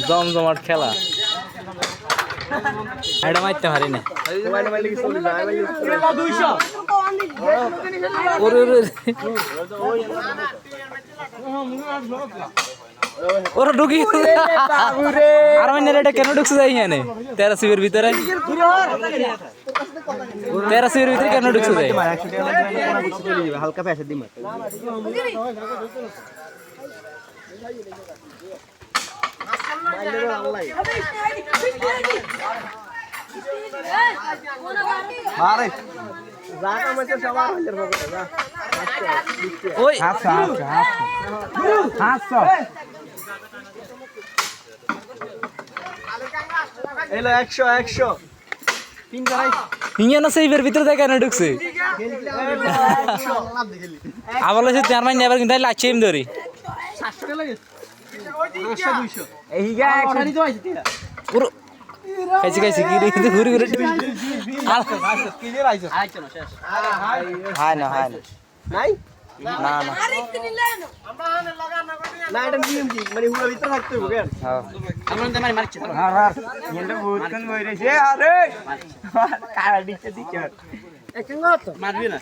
জমজমাট খেলা এটা মারতে পারি না ওরা ঢুকি আর মানে এটা কেন ঢুকছে যাই জানে তেরাসিবের ভিতরে কেন ঢুকছে যাই হালকা প্যাসে দিই আরে জায়গা মধ্যে সবার হইলে হবে না ওই হাসা এলো 100 তিন করাই ইঞ্জানো সেইবের ভিতরে থেকে কেন ঢুকছে আবার হচ্ছে চার মাইনে আবার কিন্তু লাগছে এম ধরি 700 টাকা লাগে 200 এই গা 100 তো আইছে পুরো খাইছি কি রে কিন্তু ঘুরে কি যে আইছে আইছে না শেষ হাই না নাই না না এটা নিয়ম কি মানে হুড়া ভিতরে থাকতে হবে কেন আমরা তো মারছি এন্ড বহুত কোন বইরেছে আরে কারা দিচ্ছে দিচ্ছে এক মারবি না